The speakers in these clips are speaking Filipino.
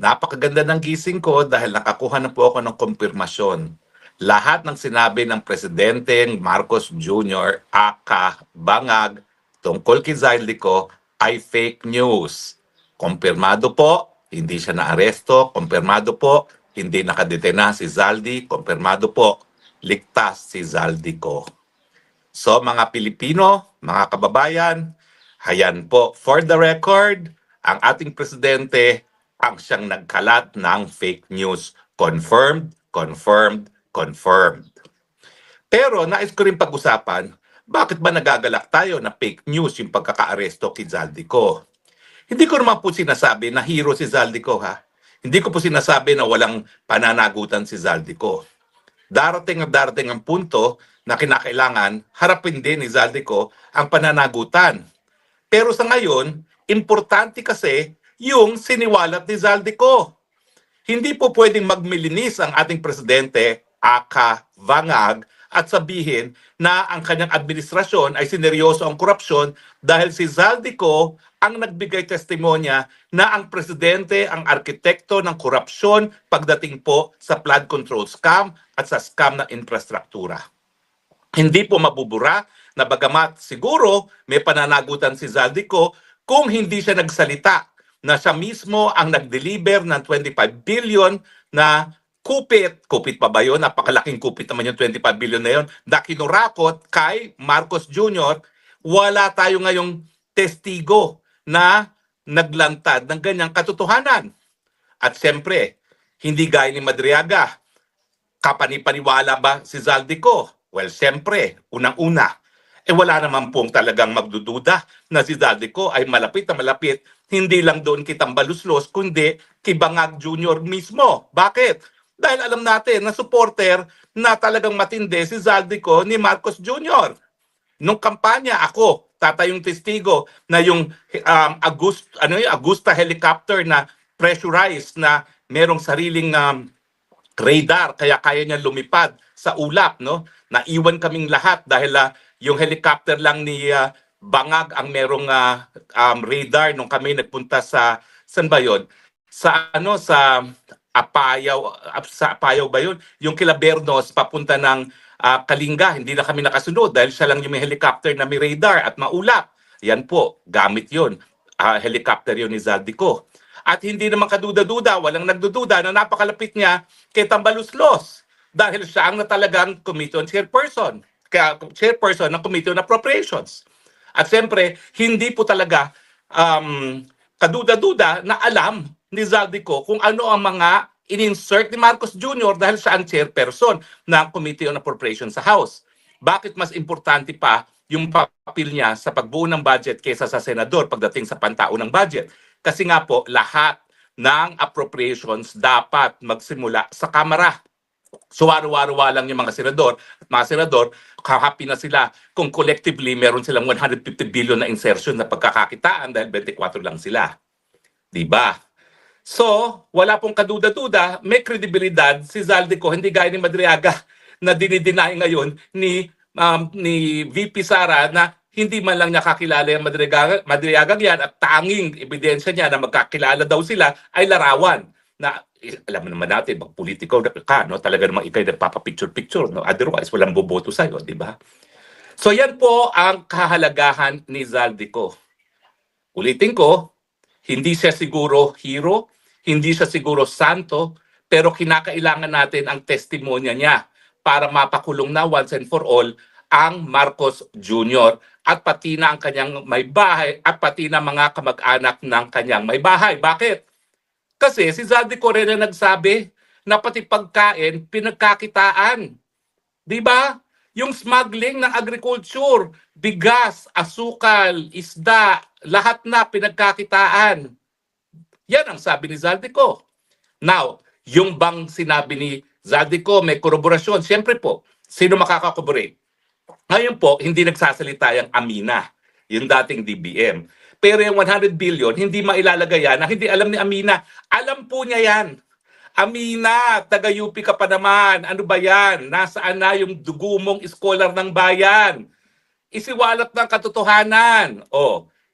Napakaganda ng gising ko dahil nakakuha na po ako ng kumpirmasyon. Lahat ng sinabi ng Presidenteng Marcos Jr. aka Bangag tungkol kay Zaldico ay fake news. Kumpirmado po, hindi siya naaresto. Kumpirmado po, hindi nakadetena si Zaldi. Kumpirmado po, ligtas si Zaldico. So mga Pilipino, mga kababayan, hayan po, for the record, ang ating presidente ang siyang nagkalat ng fake news. Confirmed, confirmed, confirmed. Pero nais ko rin pag-usapan, bakit ba nagagalak tayo na fake news yung pagkakaaresto kay Zaldico? Hindi ko naman po sinasabi na hero si Zaldico, ha? Hindi ko po sinasabi na walang pananagutan si Zaldico. Darating ang punto na kinakailangan harapin din ni Zaldico ang pananagutan. Pero sa ngayon, importante kasi yung siniwalat ni Zaldico. Hindi po pwedeng magmilinis ang ating presidente, aka Vangag, at sabihin na ang kanyang administrasyon ay sineryoso ang korupsyon dahil si Zaldico ang nagbigay testimonya na ang presidente ang arkitekto ng korupsyon pagdating po sa flood control scam at sa scam ng infrastruktura. Hindi po mabubura na bagamat siguro may pananagutan si Zaldico kung hindi siya nagsalita na siya mismo ang nag-deliver ng 25 billion na kupit. Kupit pa ba yun? Napakalaking kupit naman yung 25 billion na yun na kinurakot kay Marcos Jr. Wala tayo ngayong testigo na naglantad ng ganyang katotohanan. At siyempre, hindi gaya ni Madriaga, kapanipaniwala ba si Zaldico? Well, siyempre, unang-una, wala naman pong talagang magdududa na si Zaldico ay malapit na malapit, hindi lang doon kay Tambaluslos, kundi kay Bangag Jr. mismo. Bakit? Dahil alam natin na supporter na talagang matindi si Zaldico ni Marcos Jr. Nung kampanya, ako, tatayong testigo na yung Agusta helicopter na pressurized na merong sariling radar kaya kaya niya lumipad sa ulap, no? Naiwan kaming lahat dahil yung helicopter lang ni Bangag ang merong radar nung kami nagpunta sa saan ba 'yon? Sa Apayaw ba 'yon? Yung Kilabernos papunta ng Kalinga, hindi na kami nakasunod dahil siya lang yung may helicopter na may radar at maulap. Yan po, gamit 'yon. Helicopter 'yon ni Zaldico. At hindi naman kaduda-duda, walang nagdududa na napakalapit niya kay Tambaluslos dahil siya ang talagang committee on chairperson, kaya chairperson ng Committee on Appropriations. At siyempre, hindi po talaga kaduda-duda na alam ni Zaldico kung ano ang mga in-insert ni Marcos Jr. dahil siya ang chairperson ng Committee on Appropriations sa House. Bakit mas importante pa yung papel niya sa pagbuo ng budget kaysa sa senador pagdating sa pantao ng budget? Kasi nga po, lahat ng appropriations dapat magsimula sa Kamara. So waro-waro lang yung mga senador at mga senador, happy na sila kung collectively meron silang 150 billion na insertion na pagkakakitaan dahil 24 lang sila. Diba? So, wala pong kaduda-duda, may kredibilidad si Zaldico, hindi gaya ni Madriaga na dinideny ngayon ni VP Sara na hindi man lang niya kakilala yung Madriaga yan at tanging ebidensya niya na magkakilala daw sila ay larawan na alam naman natin, pag politiko ka, no? Talaga namang ikay nagpapapicture-picture, no? Otherwise, walang boboto sa'yo, di ba? So yan po ang kahalagahan ni Zaldico. Ulitin ko, hindi siya siguro hero, hindi siya siguro santo, pero kinakailangan natin ang testimonya niya para mapakulong na once and for all ang Marcos Jr. at pati na ang kanyang may bahay at pati na mga kamag-anak ng kanyang may bahay. Bakit? Kasi si Zaldico rin na nagsabi na pati pagkain, pinagkakitaan. Di ba? Yung smuggling ng agriculture, bigas, asukal, isda, lahat na pinagkakitaan. Yan ang sabi ni Zaldico. Now, yung bang sinabi ni Zaldico may koroborasyon? Siyempre po, sino makakakorroborate? Ngayon po, hindi nagsasalita yung Amina, yung dating DBM. Pero yung 100 billion, hindi mailalagay yan na hindi alam ni Amina. Alam po niya yan. Amina, taga-UP ka pa naman. Ano ba yan? Nasaan na yung dugo mong scholar ng bayan? Isiwalat ng katotohanan.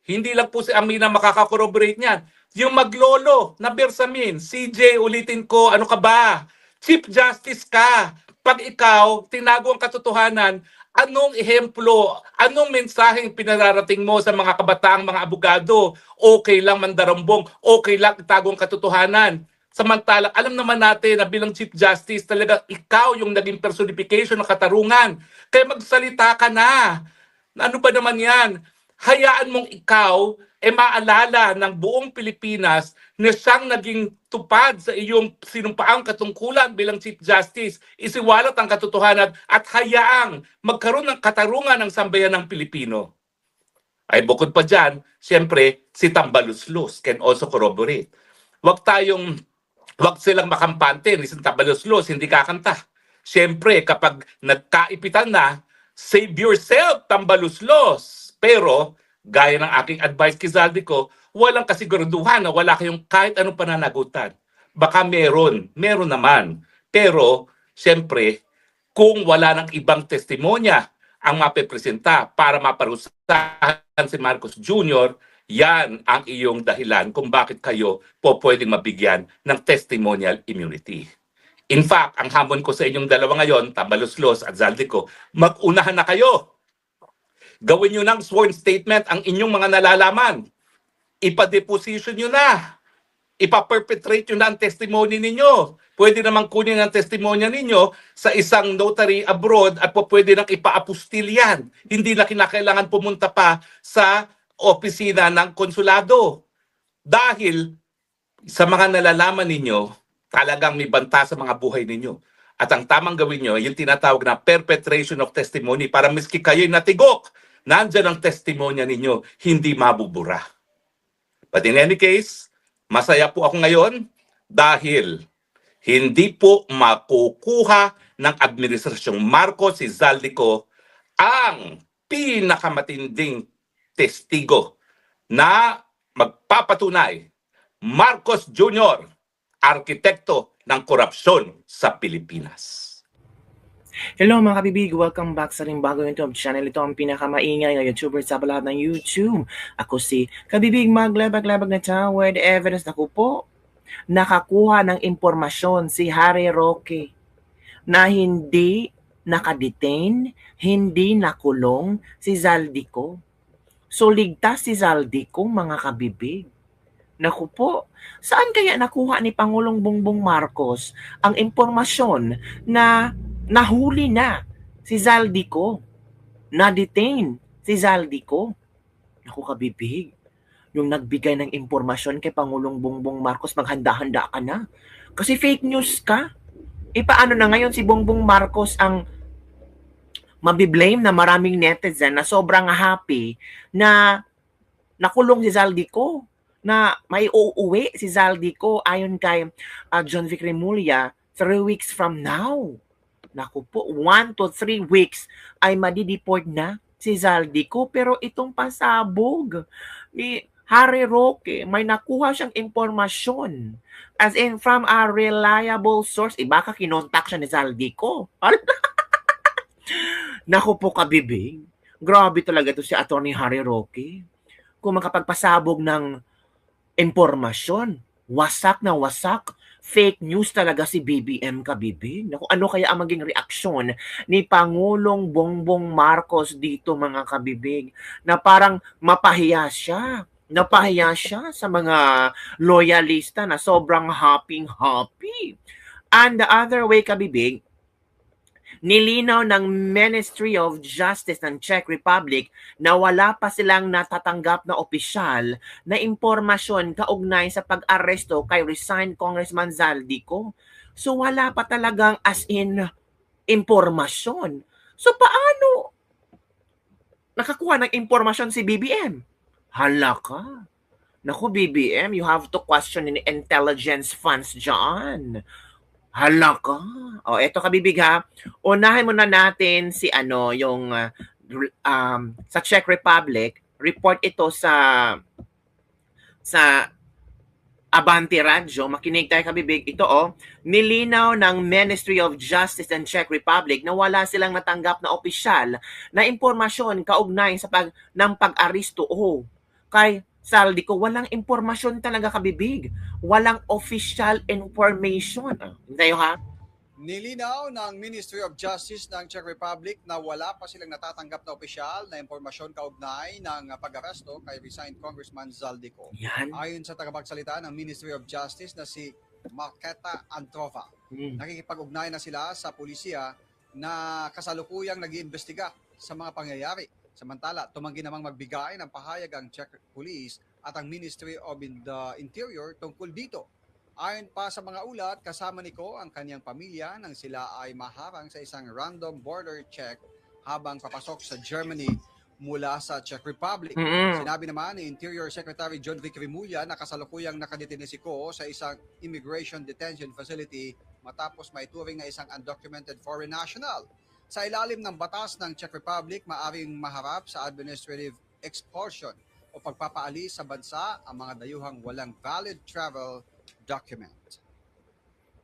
Hindi lang po si Amina makakakorroborate niyan. Yung maglolo na Bersamin, CJ, ulitin ko, ano ka ba? Chief Justice ka. Pag ikaw, tinago ang katotohanan, anong ehemplo, anong mensaheng pinararating mo sa mga kabataang mga abogado? Okay lang mandarambong, okay lang itago ang katotohanan. Samantalang alam naman natin na bilang Chief Justice, talaga ikaw yung naging personification ng katarungan. Kaya magsalita ka na. Ano ba naman yan? Hayaan mong ikaw maalala ng buong Pilipinas na siyang naging tupad sa iyong sinumpaang katungkulan bilang Chief Justice. Isiwalat ang katotohanan at hayaang magkaroon ng katarungan ng sambayan ng Pilipino. Ay bukod pa dyan, siyempre, si Tambaluslos can also corroborate. Wag silang makampante ni Tambaluslos, hindi kakanta. Siyempre, kapag nagkaipitan na, save yourself, Tambaluslos. Pero, gaya ng aking advice kay Zaldico, walang kasiguraduhan na wala kayong kahit anong pananagutan. Baka meron naman. Pero, siyempre, kung wala ng ibang testimonya ang mapipresenta para maparusahan si Marcos Jr., yan ang iyong dahilan kung bakit kayo po pwedeng mabigyan ng testimonial immunity. In fact, ang hamon ko sa inyong dalawa ngayon, Tambaluslos at Zaldico, mag-unahan na kayo. Gawin nyo ng sworn statement ang inyong mga nalalaman. Ipa-deposition nyo na. Ipa-perpetrate nyo na ang testimony ninyo. Pwede namang kunin ang testimonya ninyo sa isang notary abroad at pwede nang ipa-apostil yan. Hindi na kinakailangan pumunta pa sa opisina ng konsulado. Dahil sa mga nalalaman ninyo, talagang may banta sa mga buhay ninyo. At ang tamang gawin nyo, yung tinatawag na perpetration of testimony para miski kayo'y natigok, nandyan ang testimonya ninyo, hindi mabubura. But in any case, masaya po ako ngayon dahil hindi po makukuha ng Administrasyong Marcos si Zaldico ang pinakamatinding testigo na magpapatunay Marcos Jr., arkitekto ng korupsyon sa Pilipinas. Hello mga kabibig, welcome back sa ring bago YouTube channel. Ito ang pinakamaingay na YouTuber sa lahat ng YouTube. Ako si Kabibig maglabag-labag na tao with evidence na ko po. Nakakuha ng impormasyon si Harry Roque na hindi nakadetain, hindi nakulong si Zaldico. So ligtas si Zaldico mga kabibig. Naku po, saan kaya nakuha ni Pangulong Bongbong Marcos ang impormasyon na nahuli na si Zaldico, na-detain si Zaldico? Naku kabibig, yung nagbigay ng impormasyon kay Pangulong Bongbong Marcos, maghanda-handa ka na. Kasi fake news ka. Paano na ngayon si Bongbong Marcos ang mabiblame na maraming netizen na sobrang happy na nakulong si Zaldico, na may uuwi si Zaldico ayon kay John Vic Remulla 3 weeks from now. Naku po, 1 to 3 weeks ay madideport na si Zaldico. Pero itong pasabog ni Harry Roque, may nakuha siyang impormasyon. As in, from a reliable source. Baka kinontak siya ni Zaldico. Naku po kabibig, grabe talaga ito si Atty. Harry Roque. Kung makapagpasabog ng impormasyon, wasak na wasak, fake news talaga si BBM kabibig. Naku, ano kaya ang maging reaksyon ni Pangulong Bongbong Marcos dito mga kabibig, na parang mapahiya siya. Napahiya siya sa mga loyalista na sobrang happy. And the other way kabibig, nilinaw ng Ministry of Justice ng Czech Republic na wala pa silang natatanggap na opisyal na impormasyon kaugnay sa pag-aresto kay resigned Congressman Zaldico. So wala pa talagang as in impormasyon. So paano nakakuha ng impormasyon si BBM? Hala ka. Naku BBM, you have to question in intelligence funds dyan. Hala ka. O, eto kabibig ha. Unahin muna natin si yung sa Czech Republic. Report ito sa Abante Radyo. Makinig tayo kabibig. Ito nilinaw ng Ministry of Justice and Czech Republic na wala silang natanggap na opisyal na impormasyon kaugnay sa pag-aristo kay Saldi ko, walang impormasyon talaga kabibig. Walang official information. Hintayo ha? Nilinaw ng Ministry of Justice ng Czech Republic na wala pa silang natatanggap na opisyal na impormasyon kaugnay ng pag-aresto kay resigned Congressman Zaldico. Yan. Ayon sa tagapagsalita ng Ministry of Justice na si Marketa Antrova, nakikipag-ugnay na sila sa pulisya na kasalukuyang nag-iimbestiga sa mga pangyayari. Samantala, tumanggi namang magbigay ng pahayag ang Czech Police at ang Ministry of the Interior tungkol dito. Ayon pa sa mga ulat, kasama ni Ko ang kanyang pamilya nang sila ay maharang sa isang random border check habang papasok sa Germany mula sa Czech Republic. Sinabi naman ni Interior Secretary John Vic Rimulya na kasalukuyang nakadetine si Ko sa isang immigration detention facility matapos maituring na isang undocumented foreign national. Sa ilalim ng batas ng Czech Republic, maaring maharap sa administrative expulsion o pagpapaalis sa bansa ang mga dayuhang walang valid travel document.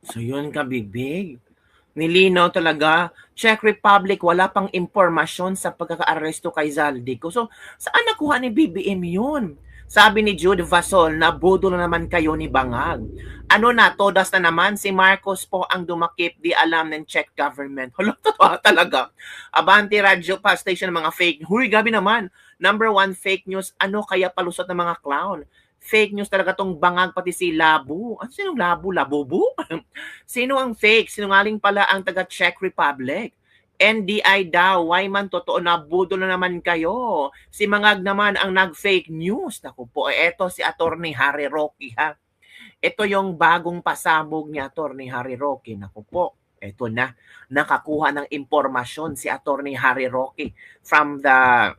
So yun kabibig. Nilinaw talaga, Czech Republic wala pang impormasyon sa pagkakaaresto kay Zaldico. So saan nakuha ni BBM yun? Sabi ni Jude Vasol na budol na naman kayo ni Bangag. Ano na, todas na naman, si Marcos po ang dumakip, di alam ng Czech government. Hala, totoo talaga. Abante Radio pa station ng mga fake. Huy, gabi naman. Number 1 fake news, ano kaya palusot ng mga clown? Fake news talaga tong Bangag pati si Labu. Ano sinong Labu? Labubu? Sino ang fake? Sinungaling pala ang taga Czech Republic. NDI daw, why man totoo na budol na naman kayo. Si Mangag naman ang nag-fake news. Naku po, eto si Attorney Harry Roque ha. Ito yung bagong pasabog ni Attorney Harry Roque. Naku po, eto na. Nakakuha ng impormasyon si Attorney Harry Roque from the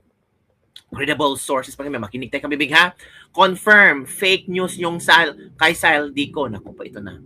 credible sources. Pag may makinig tayo kabibig ha. Confirm, fake news yung kay Saldico. Naku po, ito na.